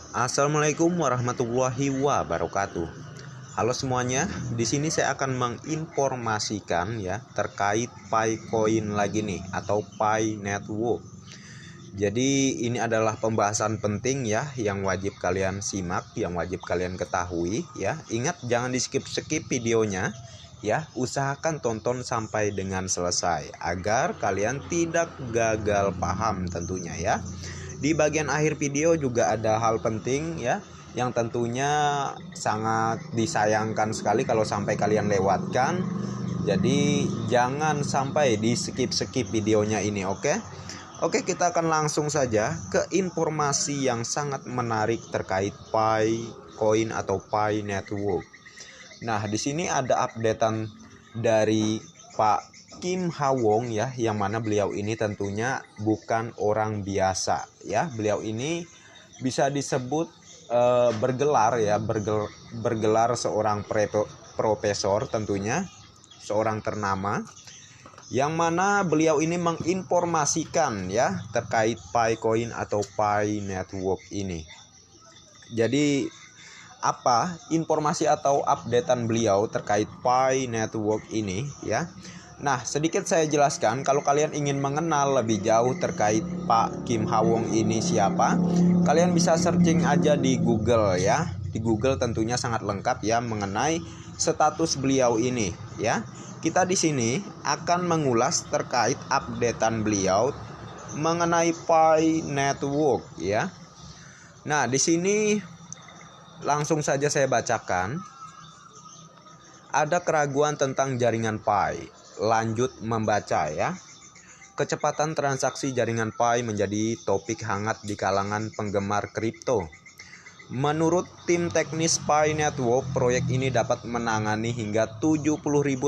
Assalamualaikum warahmatullahi wabarakatuh. Halo semuanya, di sini saya akan menginformasikan ya terkait PiCoin lagi nih atau Pi Network. Jadi ini adalah pembahasan penting ya yang wajib kalian simak, yang wajib kalian ketahui ya. Ingat jangan di-skip videonya ya. Usahakan tonton sampai dengan selesai agar kalian tidak gagal paham tentunya ya. Di bagian akhir video juga ada hal penting ya, yang tentunya sangat disayangkan sekali kalau sampai kalian lewatkan. Jadi jangan sampai di skip videonya ini, oke? Oke, kita akan langsung saja ke informasi yang sangat menarik terkait PiCoin atau Pi Network. Nah, di sini ada updatean dari Pak Kim Ha-won ya, yang mana beliau ini tentunya bukan orang biasa ya. Beliau ini bisa disebut bergelar ya, bergelar seorang profesor tentunya, seorang ternama, yang mana beliau ini menginformasikan ya terkait PiCoin atau Pi Network ini. Jadi apa informasi atau updatean beliau terkait Pi Network ini ya? Nah, sedikit saya jelaskan, kalau kalian ingin mengenal lebih jauh terkait Pak Kim Ha-won ini siapa, kalian bisa searching aja di Google ya. Di Google tentunya sangat lengkap ya mengenai status beliau ini ya. Kita di sini akan mengulas terkait updatean beliau mengenai Pi Network ya. Nah, di sini langsung saja saya bacakan. Ada keraguan tentang jaringan Pi. Lanjut membaca ya. Kecepatan transaksi jaringan Pi menjadi topik hangat di kalangan penggemar kripto. Menurut tim teknis Pi Network, proyek ini dapat menangani hingga 70.000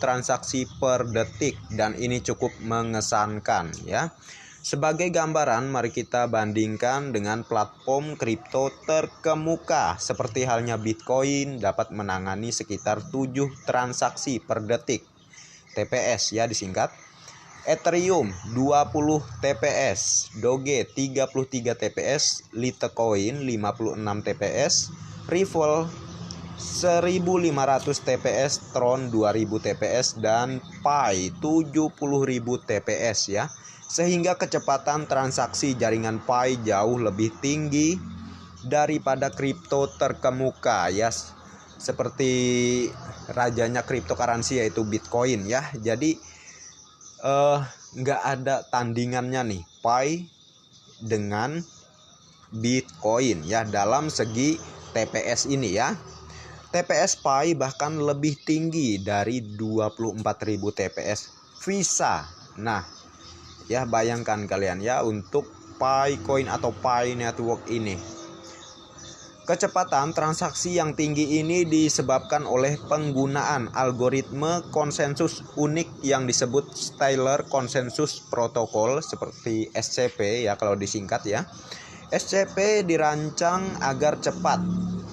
transaksi per detik dan ini cukup mengesankan ya. Sebagai gambaran, mari kita bandingkan dengan platform kripto terkemuka seperti halnya Bitcoin dapat menangani sekitar 7 transaksi per detik. TPS ya disingkat. Ethereum 20 TPS, Doge 33 TPS, Litecoin 56 TPS, Ripple 1500 TPS, Tron 2000 TPS dan Pi 70.000 TPS ya. Sehingga kecepatan transaksi jaringan Pi jauh lebih tinggi daripada kripto terkemuka ya, seperti rajanya cryptocurrency yaitu Bitcoin ya. Jadi nggak ada tandingannya nih Pi dengan Bitcoin ya dalam segi TPS ini ya. TPS Pi bahkan lebih tinggi dari 24.000 TPS Visa. Nah ya, bayangkan kalian ya untuk PiCoin atau Pi Network ini. Kecepatan transaksi yang tinggi ini disebabkan oleh penggunaan algoritma konsensus unik yang disebut Shtaller Consensus Protocol seperti SCP ya kalau disingkat ya. SCP dirancang agar cepat,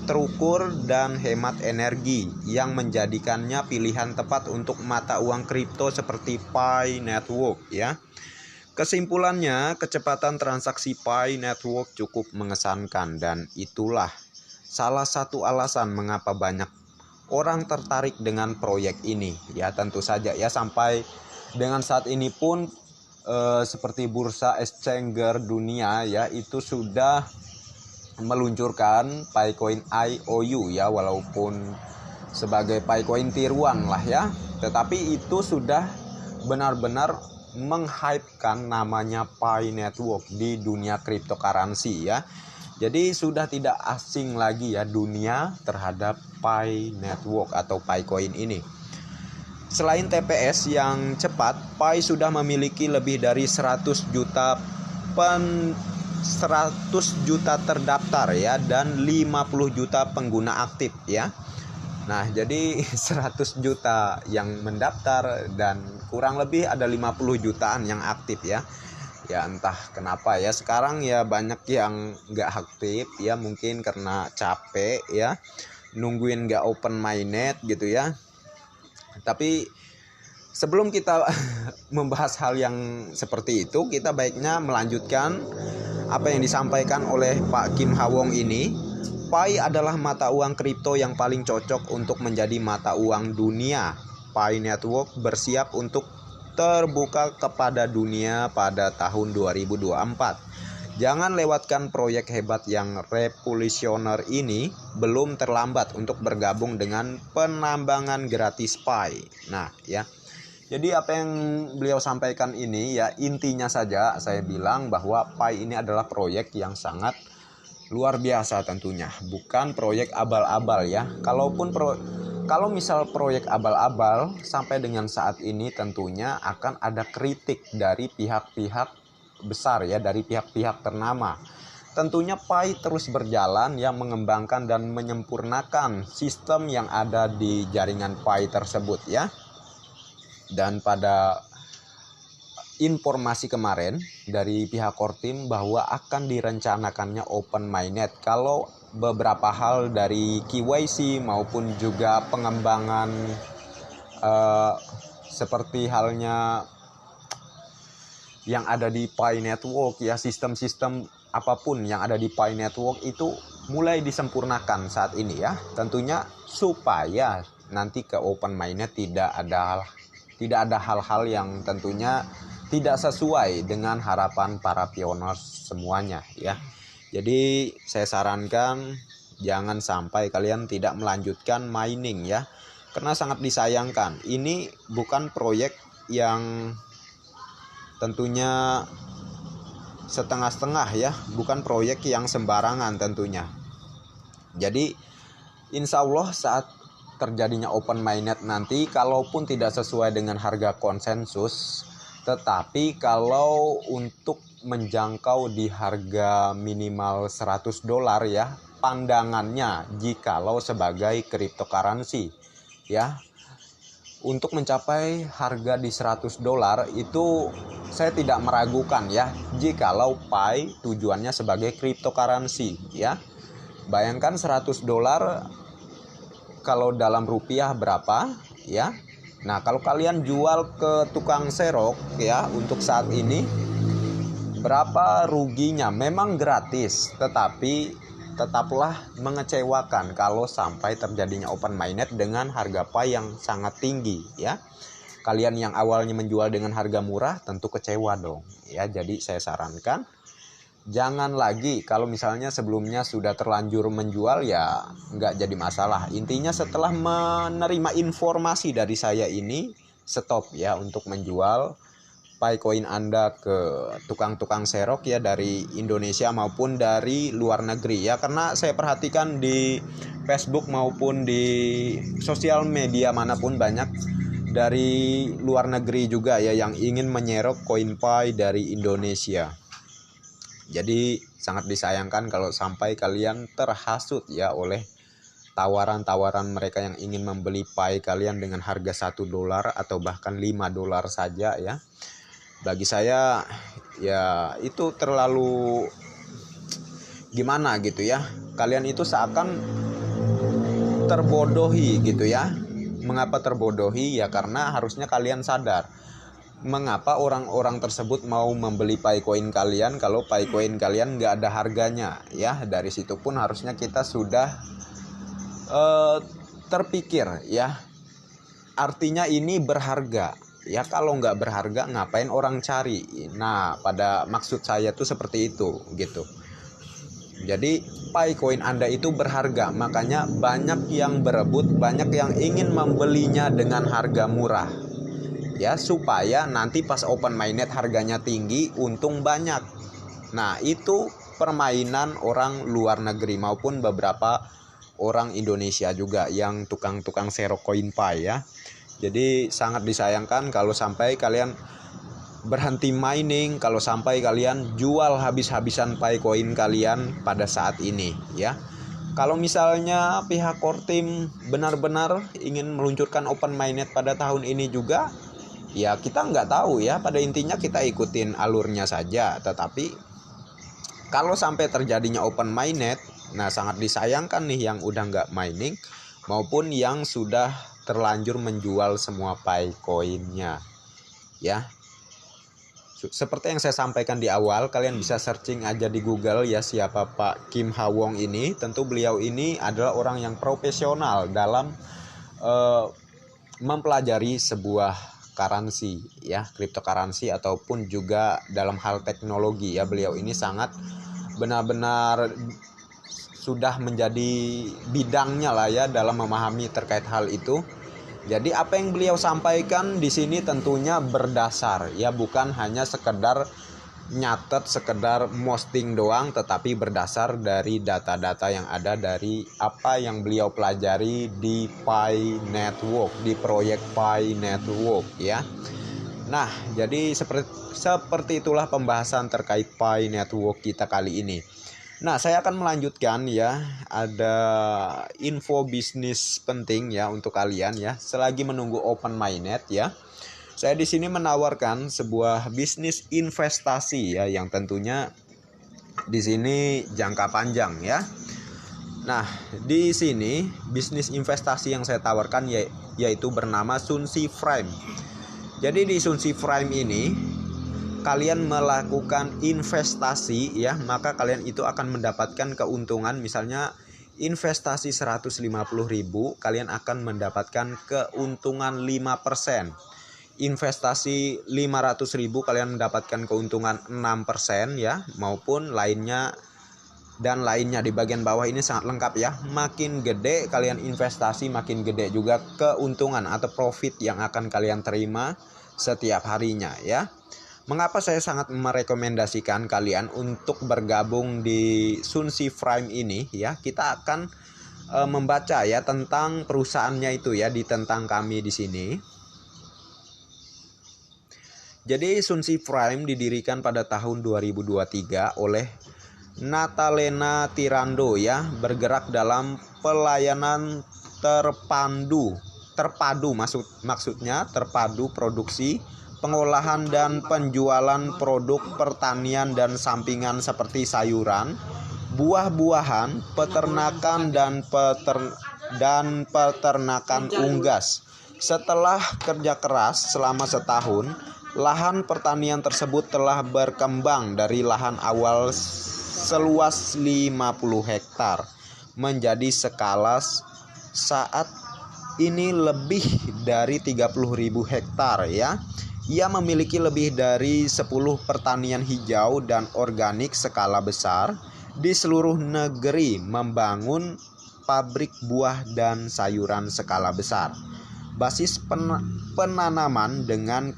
terukur dan hemat energi yang menjadikannya pilihan tepat untuk mata uang kripto seperti Pi Network ya. Kesimpulannya, kecepatan transaksi Pi Network cukup mengesankan dan itulah salah satu alasan mengapa banyak orang tertarik dengan proyek ini. Ya tentu saja ya, sampai dengan saat ini pun seperti bursa exchanger dunia ya itu sudah meluncurkan PiCoin IOU ya, walaupun sebagai PiCoin tier 1 lah ya. Tetapi itu sudah benar-benar menghypekan namanya Pi Network di dunia cryptocurrency ya. Jadi sudah tidak asing lagi ya dunia terhadap Pi Network atau PiCoin ini. Selain TPS yang cepat, Pi sudah memiliki lebih dari 100 juta terdaftar ya dan 50 juta pengguna aktif ya. Nah, jadi 100 juta yang mendaftar dan kurang lebih ada 50 jutaan yang aktif ya. Ya entah kenapa ya sekarang ya banyak yang nggak aktif ya, mungkin karena capek ya nungguin nggak open mainnet gitu ya. Tapi sebelum kita membahas hal yang seperti itu, kita baiknya melanjutkan apa yang disampaikan oleh Pak Kim Ha-won ini Pi adalah mata uang kripto yang paling cocok untuk menjadi mata uang dunia. Pi Network bersiap untuk terbuka kepada dunia pada tahun 2024. Jangan lewatkan proyek hebat yang revolusioner ini. Belum terlambat untuk bergabung dengan penambangan gratis Pi. Nah, ya. Jadi apa yang beliau sampaikan ini ya intinya saja saya bilang bahwa Pi ini adalah proyek yang sangat luar biasa tentunya, bukan proyek abal-abal ya. Kalau misal proyek abal-abal sampai dengan saat ini tentunya akan ada kritik dari pihak-pihak besar ya, dari pihak-pihak ternama. Tentunya Pi terus berjalan ya, mengembangkan dan menyempurnakan sistem yang ada di jaringan Pi tersebut ya. Dan pada informasi kemarin dari pihak Kortim bahwa akan direncanakannya open mainnet. Kalau beberapa hal dari KYC maupun juga pengembangan seperti halnya yang ada di Pi Network ya, sistem-sistem apapun yang ada di Pi Network itu mulai disempurnakan saat ini ya. Tentunya supaya nanti ke open mainnet tidak ada hal-hal yang tentunya tidak sesuai dengan harapan para pioners semuanya ya. Jadi saya sarankan jangan sampai kalian tidak melanjutkan mining ya, karena sangat disayangkan. Ini bukan proyek yang tentunya setengah-setengah ya, bukan proyek yang sembarangan tentunya. Jadi insya Allah saat terjadinya open mainnet nanti, kalaupun tidak sesuai dengan harga konsensus, tetapi kalau untuk menjangkau di harga minimal $100 ya, pandangannya jikalau sebagai cryptocurrency ya, untuk mencapai harga di $100 itu saya tidak meragukan ya, jikalau Pi tujuannya sebagai cryptocurrency ya. Bayangkan $100 kalau dalam rupiah berapa ya. Nah, kalau kalian jual ke tukang serok ya untuk saat ini berapa ruginya? Memang gratis, tetapi tetaplah mengecewakan kalau sampai terjadinya open mainnet dengan harga Pi yang sangat tinggi ya. Kalian yang awalnya menjual dengan harga murah tentu kecewa dong ya. Jadi saya sarankan jangan lagi, kalau misalnya sebelumnya sudah terlanjur menjual ya nggak jadi masalah. Intinya setelah menerima informasi dari saya ini, stop ya untuk menjual Pi coin Anda ke tukang-tukang serok ya, dari Indonesia maupun dari luar negeri ya. Karena saya perhatikan di Facebook maupun di sosial media manapun banyak dari luar negeri juga ya yang ingin menyerok koin Pi dari Indonesia. Jadi sangat disayangkan kalau sampai kalian terhasut ya oleh tawaran-tawaran mereka yang ingin membeli Pi kalian dengan harga $1 atau bahkan $5 saja ya. Bagi saya ya itu terlalu gimana gitu ya. Kalian itu seakan terbodohi gitu ya. Mengapa terbodohi? Ya karena harusnya kalian sadar mengapa orang-orang tersebut mau membeli Pi coin kalian kalau Pi coin kalian nggak ada harganya ya. Dari situ pun harusnya kita sudah terpikir ya, artinya ini berharga ya. Kalau nggak berharga ngapain orang cari? Nah, pada maksud saya tuh seperti itu gitu. Jadi Pi coin Anda itu berharga, makanya banyak yang berebut, banyak yang ingin membelinya dengan harga murah ya, supaya nanti pas open mainnet harganya tinggi, untung banyak. Nah, itu permainan orang luar negeri maupun beberapa orang Indonesia juga yang tukang-tukang serok koin Pi ya. Jadi sangat disayangkan kalau sampai kalian berhenti mining, kalau sampai kalian jual habis-habisan Pi coin kalian pada saat ini ya. Kalau misalnya pihak Kortim benar-benar ingin meluncurkan open mainnet pada tahun ini juga, ya kita nggak tahu ya, pada intinya kita ikutin alurnya saja. Tetapi kalau sampai terjadinya open mainnet, nah sangat disayangkan nih yang udah nggak mining maupun yang sudah terlanjur menjual semua Pi coinnya ya. Seperti yang saya sampaikan di awal, kalian bisa searching aja di Google ya siapa Pak Kim Ha Won ini. Tentu beliau ini adalah orang yang profesional dalam mempelajari sebuah currency ya, cryptocurrency ataupun juga dalam hal teknologi ya. Beliau ini sangat benar-benar sudah menjadi bidangnya lah ya dalam memahami terkait hal itu. Jadi apa yang beliau sampaikan di sini tentunya berdasar ya, bukan hanya sekedar nyatet, sekedar posting doang, tetapi berdasar dari data-data yang ada dari apa yang beliau pelajari di Pi Network, di proyek Pi Network ya. Nah, jadi seperti itulah pembahasan terkait Pi Network kita kali ini. Nah, saya akan melanjutkan ya, ada info bisnis penting ya untuk kalian ya. Selagi menunggu open mainnet ya, saya di sini menawarkan sebuah bisnis investasi ya, yang tentunya di sini jangka panjang ya. Nah, di sini bisnis investasi yang saya tawarkan yaitu bernama Sunsi Prime. Jadi di Sunsi Prime ini kalian melakukan investasi ya, maka kalian itu akan mendapatkan keuntungan. Misalnya investasi 150.000, kalian akan mendapatkan keuntungan 5%. Investasi 500.000, kalian mendapatkan keuntungan 6% ya, maupun lainnya dan lainnya. Di bagian bawah ini sangat lengkap ya. Makin gede kalian investasi, makin gede juga keuntungan atau profit yang akan kalian terima setiap harinya ya. Mengapa saya sangat merekomendasikan kalian untuk bergabung di Sunsi Prime ini ya? Kita akan membaca ya tentang perusahaannya itu ya, ditentang kami di sini. Jadi Sunsi Prime didirikan pada tahun 2023 oleh Natalena Tirando ya, bergerak dalam pelayanan maksudnya terpadu produksi, pengolahan dan penjualan produk pertanian dan sampingan seperti sayuran, buah-buahan, peternakan dan peternakan unggas. Setelah kerja keras selama setahun, lahan pertanian tersebut telah berkembang dari lahan awal seluas 50 hektar menjadi skala saat ini lebih dari 30.000 hektar ya. Ia memiliki lebih dari 10 pertanian hijau dan organik skala besar di seluruh negeri, membangun pabrik buah dan sayuran skala besar. Basis penanaman dengan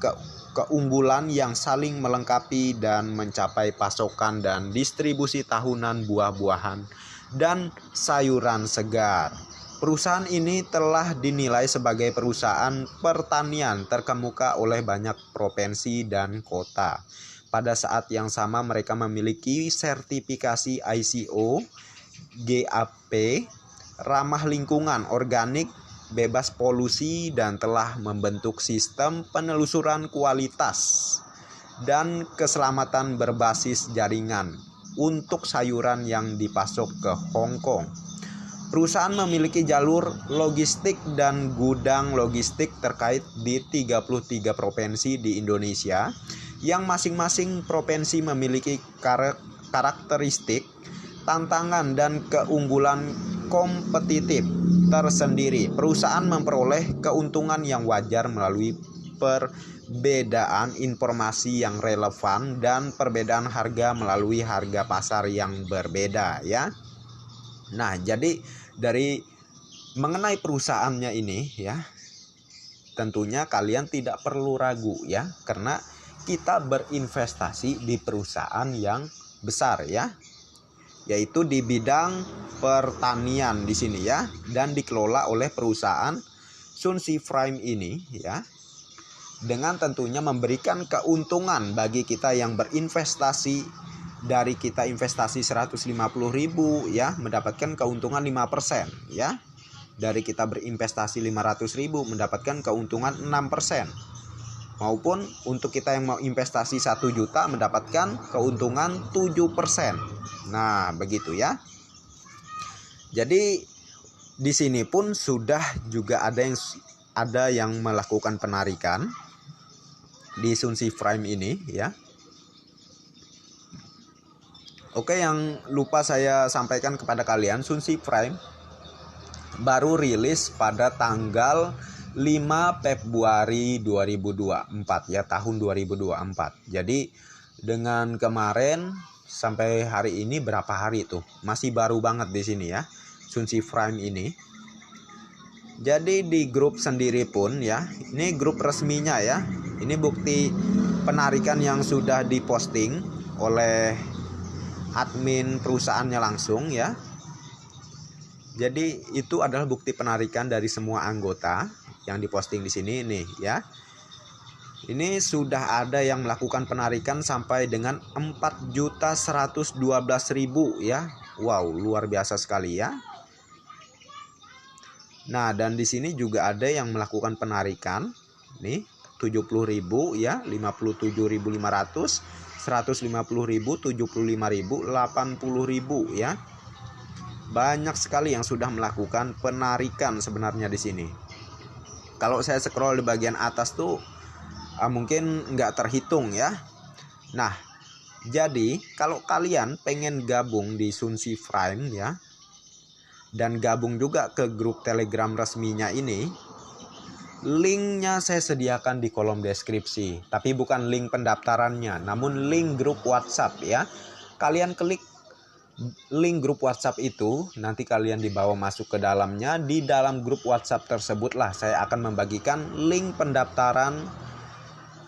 keunggulan yang saling melengkapi dan mencapai pasokan dan distribusi tahunan buah-buahan dan sayuran segar. Perusahaan ini telah dinilai sebagai perusahaan pertanian terkemuka oleh banyak provinsi dan kota. Pada saat yang sama mereka memiliki sertifikasi ICO, GAP, ramah lingkungan, organik, bebas polusi, dan telah membentuk sistem penelusuran kualitas dan keselamatan berbasis jaringan untuk sayuran yang dipasok ke Hong Kong. Perusahaan memiliki jalur logistik dan gudang logistik terkait di 33 provinsi di Indonesia, yang masing-masing provinsi memiliki karakteristik, tantangan, dan keunggulan kompetitif tersendiri. Perusahaan memperoleh keuntungan yang wajar melalui perbedaan informasi yang relevan dan perbedaan harga melalui harga pasar yang berbeda ya. Nah, jadi dari mengenai perusahaannya ini ya, tentunya kalian tidak perlu ragu ya, karena kita berinvestasi di perusahaan yang besar ya, yaitu di bidang pertanian di sini ya, dan dikelola oleh perusahaan Sunsi Prime ini ya, dengan tentunya memberikan keuntungan bagi kita yang berinvestasi. Dari kita investasi 150.000 ya, mendapatkan keuntungan 5% ya. Dari kita berinvestasi 500.000 mendapatkan keuntungan 6%. Maupun untuk kita yang mau investasi 1 juta mendapatkan keuntungan 7%. Nah, begitu ya. Jadi di sini pun sudah juga ada yang melakukan penarikan di Sunsi Prime ini ya. Oke, yang lupa saya sampaikan kepada kalian, Sunsi Prime baru rilis pada tanggal 5 Februari 2024 ya, tahun 2024. Jadi dengan kemarin sampai hari ini berapa hari tuh? Masih baru banget di sini ya, Sunsi Prime ini. Jadi di grup sendiri pun ya, ini grup resminya ya. Ini bukti penarikan yang sudah diposting oleh admin perusahaannya langsung ya. Jadi itu adalah bukti penarikan dari semua anggota yang diposting di sini nih ya. Ini sudah ada yang melakukan penarikan sampai dengan 4.112.000 ya. Wow, luar biasa sekali ya. Nah, dan di sini juga ada yang melakukan penarikan nih 70.000 ya, 57.500, 150.000, 75.000, 80.000 ya. Banyak sekali yang sudah melakukan penarikan sebenarnya di sini. Kalau saya scroll di bagian atas tuh mungkin nggak terhitung ya. Nah, jadi kalau kalian pengen gabung di Sunsi Prime ya, dan gabung juga ke grup Telegram resminya ini, linknya saya sediakan di kolom deskripsi. Tapi bukan link pendaftarannya, namun link grup WhatsApp ya. Kalian klik link grup WhatsApp itu, nanti kalian dibawa masuk ke dalamnya. Di dalam grup WhatsApp tersebutlah saya akan membagikan link pendaftaran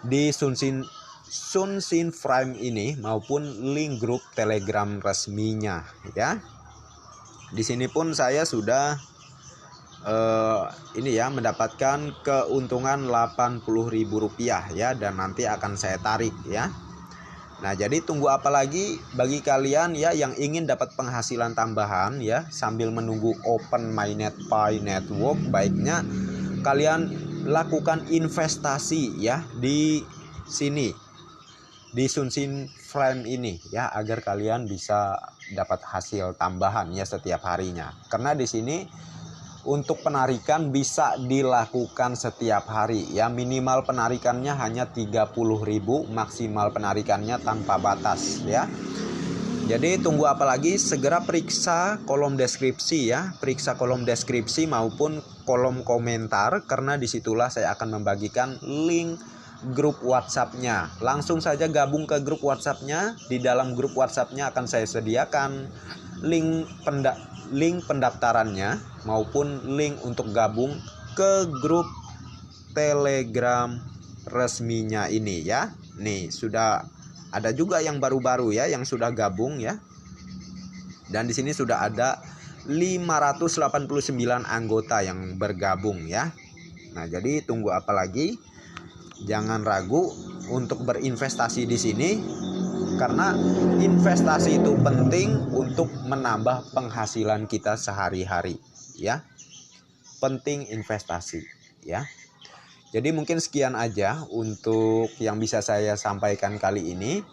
di Sunsi Prime ini maupun link grup Telegram resminya ya. Di sini pun saya sudah ini ya, mendapatkan keuntungan Rp80.000 ya, dan nanti akan saya tarik ya. Nah, jadi tunggu apa lagi bagi kalian ya yang ingin dapat penghasilan tambahan ya sambil menunggu Open Mainnet Pi Network, baiknya kalian lakukan investasi ya di sini, di Sunsi Prime ini ya, agar kalian bisa dapat hasil tambahan ya setiap harinya. Karena di sini untuk penarikan bisa dilakukan setiap hari ya, minimal penarikannya hanya 30.000, maksimal penarikannya tanpa batas ya. Jadi tunggu apa lagi, segera periksa kolom deskripsi ya, periksa kolom deskripsi maupun kolom komentar, karena disitulah saya akan membagikan link grup WhatsApp-nya. Langsung saja gabung ke grup WhatsApp-nya. Di dalam grup WhatsApp-nya akan saya sediakan link pendaftarannya maupun link untuk gabung ke grup Telegram resminya ini ya. Nih, sudah ada juga yang baru-baru ya yang sudah gabung ya. Dan di sini sudah ada 589 anggota yang bergabung ya. Nah, jadi tunggu apa lagi? Jangan ragu untuk berinvestasi di sini, karena investasi itu penting untuk menambah penghasilan kita sehari-hari ya. Penting investasi ya. Jadi mungkin sekian aja untuk yang bisa saya sampaikan kali ini.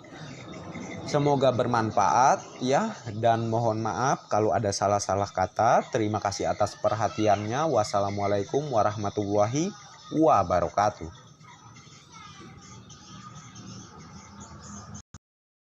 Semoga bermanfaat ya, dan mohon maaf kalau ada salah-salah kata. Terima kasih atas perhatiannya. Wassalamualaikum warahmatullahi wabarakatuh.